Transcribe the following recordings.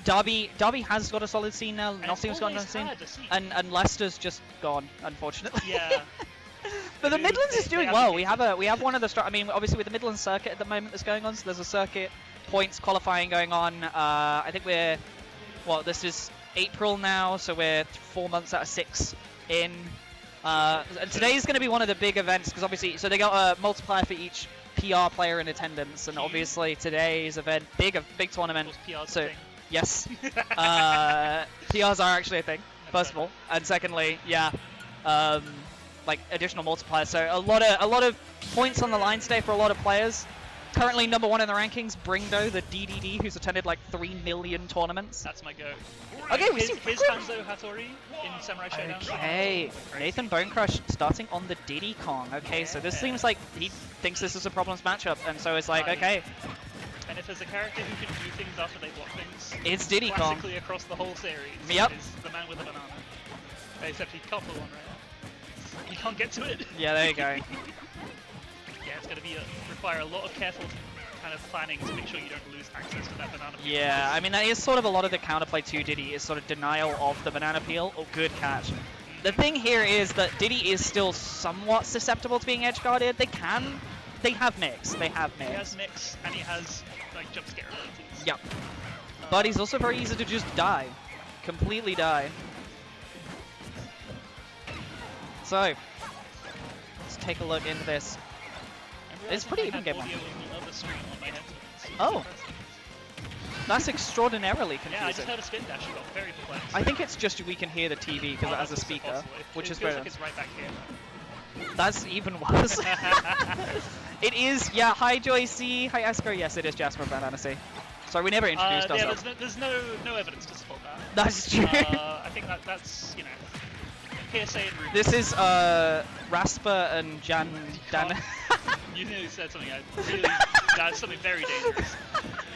Derby has got a solid scene now. Nottingham's got a scene, and Leicester's just gone, unfortunately. Yeah. But the Midlands is doing well. We have one of the. I mean, obviously with the Midlands circuit at the moment that's going on. So there's a circuit points qualifying going on. I think we're this is April now, so we're 4 months out of 6 in. And today's going to be one of the big events because obviously, so they got a multiplier for each PR player in attendance, and obviously today's event, big tournament. So yes, PRs are actually a thing. First of all, and secondly, yeah, like additional multipliers. So a lot of points on the line today for a lot of players. Currently number 1 in the rankings, Bringdo, the DDD, who's attended like 3 million tournaments. That's my goat. Okay, we see his Hanzo Hattori in Samurai Showdown. Okay, NathanBoneCrush starting on the Diddy Kong. Okay, yeah. So this seems like he thinks this is a problems matchup, and so it's like, okay. And if there's a character who can do things after they block things, it's Diddy Kong. Practically across the whole series. Yep. Is the man with the banana. Except he can't pull one right now. He can't get to it. Yeah, there you go. Yeah, it's going to be require a lot of careful kind of planning to make sure you don't lose access to that banana peel. Yeah, I mean that is sort of a lot of the counterplay to Diddy is sort of denial of the banana peel. Oh, good catch. The thing here is that Diddy is still somewhat susceptible to being edge guarded. They have mix. He has mix and he has like jump scare abilities. Yep. But he's also very easy to just die. Completely die. So let's take a look into this. It's pretty even game. Oh, that's extraordinarily confusing. Yeah, I just heard a spin dash. Got very perplexed. I think it's just we can hear the TV because it has a speaker, which is very. Like it's right back here. That's even worse. It is. Yeah. Hi Joycey. Hi Esker. Yes, it is Jasper Banana C. Sorry, we never introduced ourselves. Yeah, there's no evidence to support that. That's true. I think that's PSA and Ruby. This is Rasper and Dan. You nearly said something. That's something very dangerous.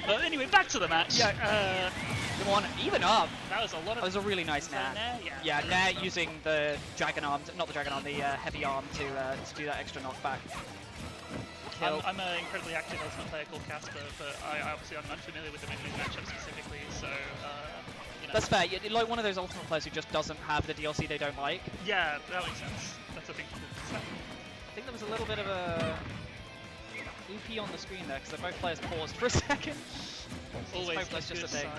But anyway, back to the match. Yeah. Come on, even up. That was a lot of. That was a really nice Nair. Yeah, Nair using the dragon arm, not the dragon arm, the heavy arm to do that extra knockback. I'm an incredibly active Ultimate player called Casper, but I'm unfamiliar with the mid matchup specifically, so. That's fair. You're like one of those Ultimate players who just doesn't have the DLC they don't like. Yeah, that makes sense. That's a big. I think there was a little bit of a OP on the screen there because both players paused for a second. Always a just good a thing. sign.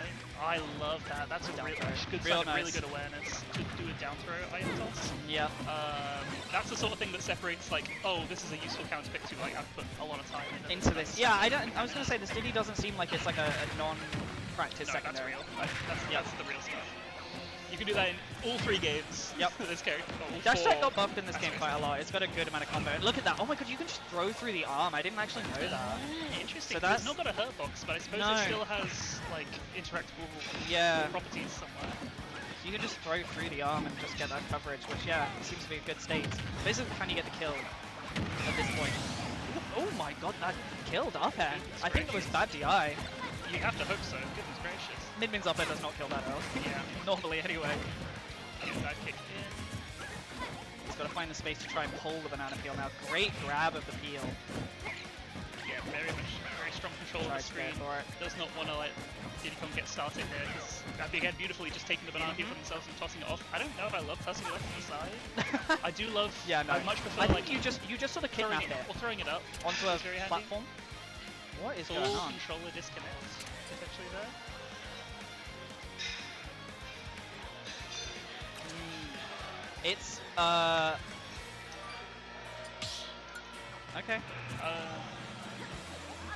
I love that. That's a really good sign. Nice. Really good awareness to do a down throw item toss. Yeah. That's the sort of thing that separates like, oh, this is a useful counter pick to like I've put a lot of time into this. Yeah, I was gonna say this Diddy doesn't seem like it's like a non-practice secondary. That's real. That's the real stuff. You can do that in all 3 games. Yep. This character. Dash attack got buffed in this game quite a lot. It's got a good amount of combo. And look at that. Oh my god, you can just throw through the arm. I didn't actually know that. Interesting. So it's not got a hurt box, but I suppose it still has like interactable properties somewhere. You can just throw through the arm and just get that coverage, which seems to be a good state. Basically, can you get the kill at this point? Ooh, oh my god, that killed up air. I think it was bad DI. You have to hope so. Goodness gracious. Mid-min's up air does not kill that early. Yeah. Normally, anyway. Get that kick in. He's got to find the space to try and pull the banana peel now. Great grab of the peel. Yeah, very strong control of the screen. Does not want to let Diddy Kong get started here because again, beautifully just taking the banana peel for themselves and tossing it off. I don't know if I love tossing it off to the side. I do love. Yeah, no. I much prefer. I think you just sort of kidnap it or throwing it up onto a platform. What is going on? Controller disconnect potentially there. It's okay.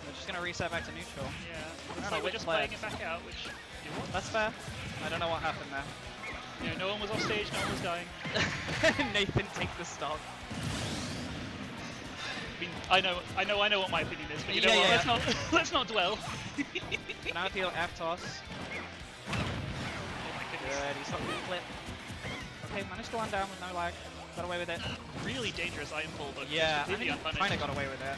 We're just gonna reset back to neutral. Yeah. So we're just playing it back out, which that's fair. I don't know what happened there. You know, no one was off stage, no one was dying. Nathan, take the stock. I know what my opinion is, but you know what? Let's not dwell. Now peel F toss. Oh my goodness. Good, he's got the flip. Okay, managed to land down with no lag. Got away with it. Really dangerous iron pull, but yeah, completely unpunished. Kinda got away with it.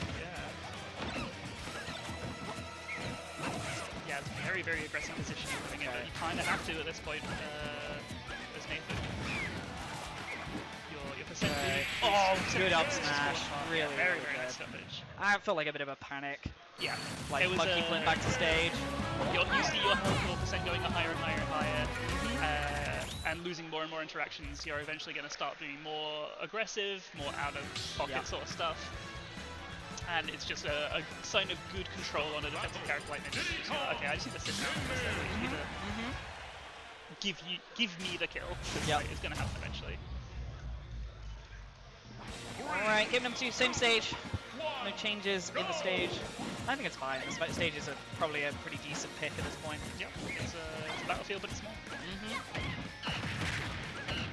Yeah, it's very, very aggressive position you're in, but you kinda have to at this point, as Nathan. Your percentage. Oh, good up smash. Really, very nice stoppage. I felt like a bit of a panic. Yeah. Like Lucky Flint back to stage. You see your health percent going higher and losing more and more interactions, you're eventually going to start being more aggressive, more out of pocket sort of stuff. And it's just a sign of good control on a defensive character like Ninja. Okay, I just need to sit down. I just need to give me the kill. It's going to happen eventually. Alright, game number 2, same stage. No changes in the stage. I think it's fine. The stage is probably a pretty decent pick at this point. Yep, it's a battlefield, but it's small.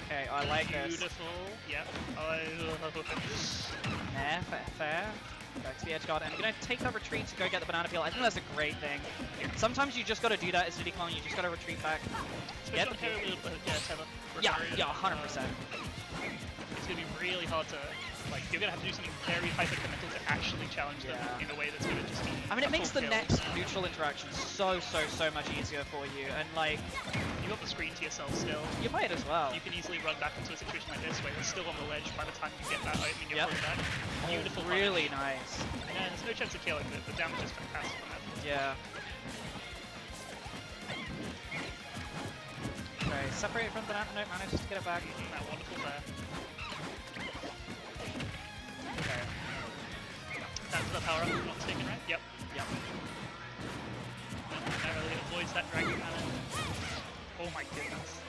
Okay, I like this. Beautiful. Yep. Fair. Back to the edge guard, and you're going to take that retreat to go get the banana peel. I think that's a great thing. Sometimes you just got to do that as Diddy Kong. You just got to retreat back. Get the peel. Yeah, 100%. It's going to be really hard to, like, you're going to have to do something very hyper-committal to actually challenge them in a way that's going to just be I mean, it makes the next neutral interaction so much easier for you, and, like... You got the screen to yourself still. You might as well. You can easily run back into a situation like this where you're still on the ledge by the time you get that item and you're pulling back. Beautiful. Really nice. And there's no chance of killing, but the damage is fantastic on that. Yeah. Okay, separated from the banana, no, manages to get it back. That wonderful there. Okay. That's the power up, if I'm not mistaken, right? Yep. Narrowly avoids that dragon cannon. Oh my goodness.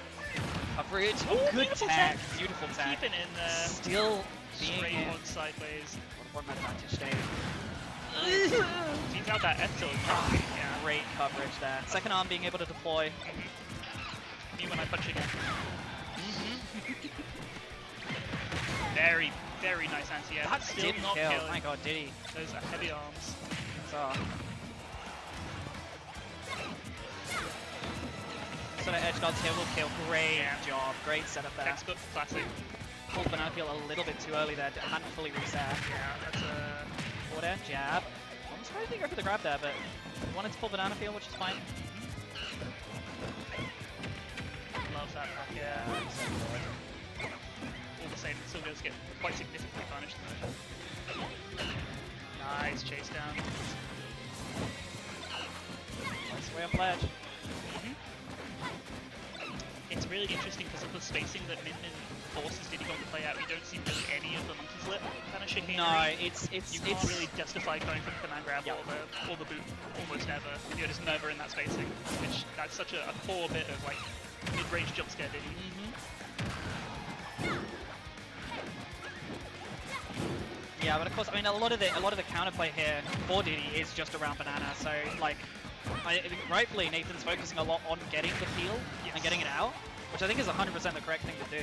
Coverage. Good tag. Beautiful tag. Keeping in there. Still being straight on sideways. What advantage stage. Teams out that F tilt. Great coverage there. Second arm being able to deploy. Me when I punch again. Very, very nice anti-air. That still didn't not kill. killing. My god, did he? Those are heavy arms. Sort of edge guards here will kill. Great job. Great setup there. Textbook classic. Pulled banana peel a little bit too early there. Hadn't fully reset. Yeah, that's a... Forward air, jab. Almost trying to go for the grab there, but wanted to pull banana peel, which is fine. Love that back air. All the same, it still does get quite significantly punished. Nice chase down. Nice way up ledge. It's really interesting because of the spacing that Min forces Diddy Kong to play out. You don't see really any of the monkey flip kind of chicanery. No, you can't really justify going for the command grab or the boot almost never. You're just never in that spacing, which that's such a core bit of like mid-range jump scare Diddy. Yeah, but of course, I mean, a lot of the counterplay here for Diddy is just around banana. So like, I think rightfully Nathan's focusing a lot on getting the peel and getting it out, which I think is 100% the correct thing to do.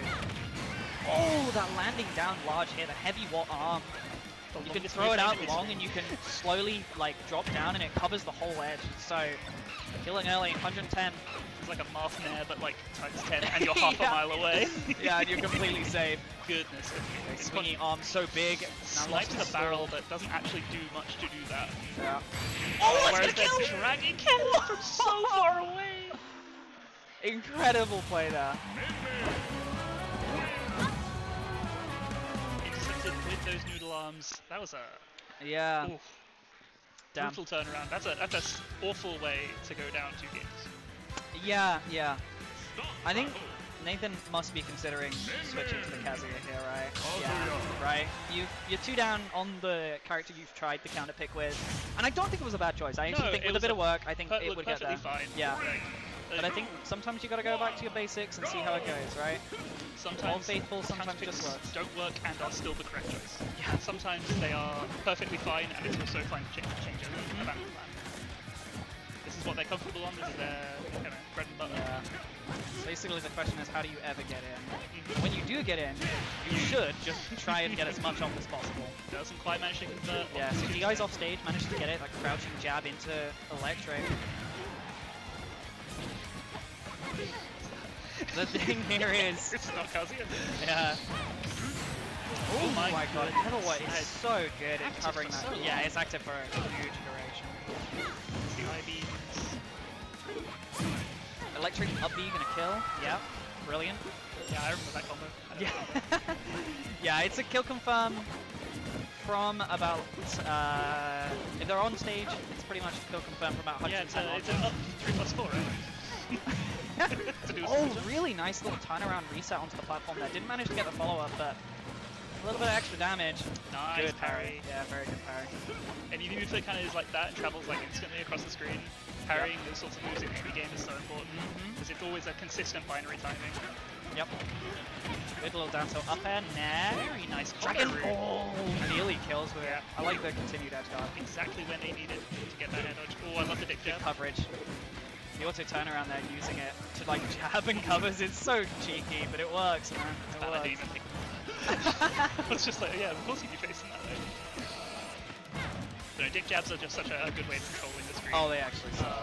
Oh, that landing down large here, the heavy arm. You can throw it out long and you can slowly like drop down and it covers the whole edge. So killing early, 110. It's like a Marth Nair, but like times 10, and you're half a mile away. Yeah, and you're completely safe. Goodness. Swingy arm so big. Swipes the barrel, but doesn't actually do much to do that. Yeah. Oh, whereas they're dragging cannon from so far away. Incredible play there. Intercepted with those noodle arms. That was a brutal turnaround. That's an awful way to go down 2 games. Yeah. I think Nathan must be considering switching to the Kazuya here, right? Yeah, right. You're 2 down on the character you've tried to counter pick with, and I don't think it was a bad choice. I actually think with a bit of work, I think it would get there. Fine. Yeah. But I think sometimes you gotta go back to your basics and see how it goes, right? Sometimes All faithful, sometimes just works. Don't work and are still the correct choice. Yeah. Sometimes they are perfectly fine and it's also fine to change over a plan. This is what they're comfortable on, this is their bread and butter. Yeah. Basically the question is, how do you ever get in? When you do get in, you should just try and get as much off as possible. Doesn't quite manage to convert. Yeah, so if you guys off stage manage to get it, like crouching jab into electric. The thing here is... It's not Kazuya. Yeah. Oh my god, Never What is so good at covering that. Yeah, it's active for a huge duration. The IB. Electric up B gonna kill. Yeah, brilliant. Yeah, I remember that combo. Yeah, it's a kill confirm from about, if they're on stage, it's pretty much a kill confirm from about 110. Yeah, it's an up 3+4, right? To do do a Oh, super jump. really nice little turnaround reset onto the platform there. Didn't manage to get the follow-up, but a little bit of extra damage. Nice Good parry. Yeah, very good parry. And even if it kind of is like that and travels like instantly across the screen, parrying those sorts of moves in any game is so important because it's always a consistent binary timing. Yep. Good little down tilt up air. Nah. Very nice Dragon. combo. Oh, nearly kills with it. I like the continued edge guard. Exactly when they needed to get that air dodge. Oh, I love the dick Good jab. coverage. The auto turnaround there, using it to like jab and covers. It's so cheeky, but it works, man. It I didn't works. even think. It's just like, yeah, of course you'd be facing that way. So dick jabs are just such a good way of controlling the screen. Oh, they actually suck.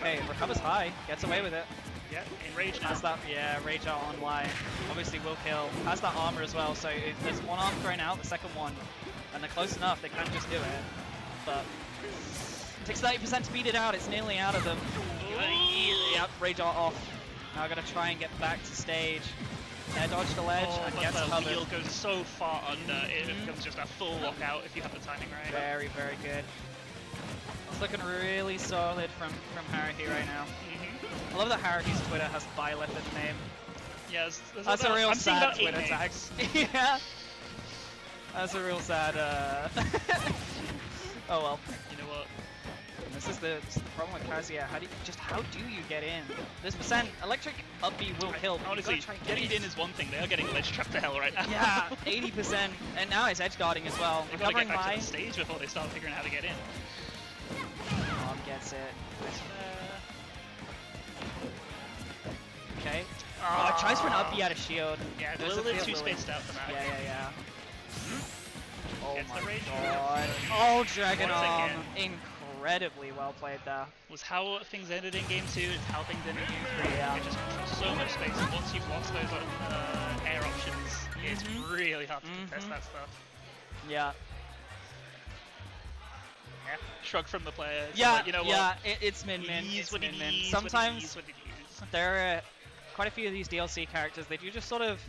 Hey, recovers high, gets away with it. Yeah, in rage now. Has that, yeah, rage out on Y. Obviously will kill. Has that armor as well, so if there's one arm thrown out, the second one, and they're close enough, they can just do it. But it takes 30% to beat it out, it's nearly out of them. Yep, rage art off. Now gotta try and get back to stage. Air dodge the ledge and but gets the covered. wheel goes so far under, it becomes just a full lockout if you have the timing right. Very, very good. It's looking really solid from Haruhi right now. I love that Haruhi's Twitter has Byleth in the name. Yeah, that's a real I'm seeing sad about Twitter 8 tag. names. Yeah. That's a real sad, oh well. You know what? This is the problem with Kazuya. How do you get in? This percent electric up B will kill. But Honestly, getting in is one thing. They are getting ledge trapped to hell right now. Yeah, 80%, and now it's edge guarding as well. They've got to get Recovering back high. to the stage before they start figuring out how to get in. Mom gets it. Okay. Oh, tries for an up B out of shield. Yeah, a There's little bit field too Lily. spaced out for that. Yeah. Oh Gets the my rage god. Oh, Dragon Once Arm. again. Incredibly well played there. Was how things ended in game 2, it's how things ended in game 3. Yeah. It just controls so much space, and once you've lost those air options, it's really hard to contest that stuff. Yeah. Yeah. Shrug from the players. Yeah, Like, you know what? it's min-min. Use It's what it min-min. is, Sometimes what it is. there are quite a few of these DLC characters, they do just sort of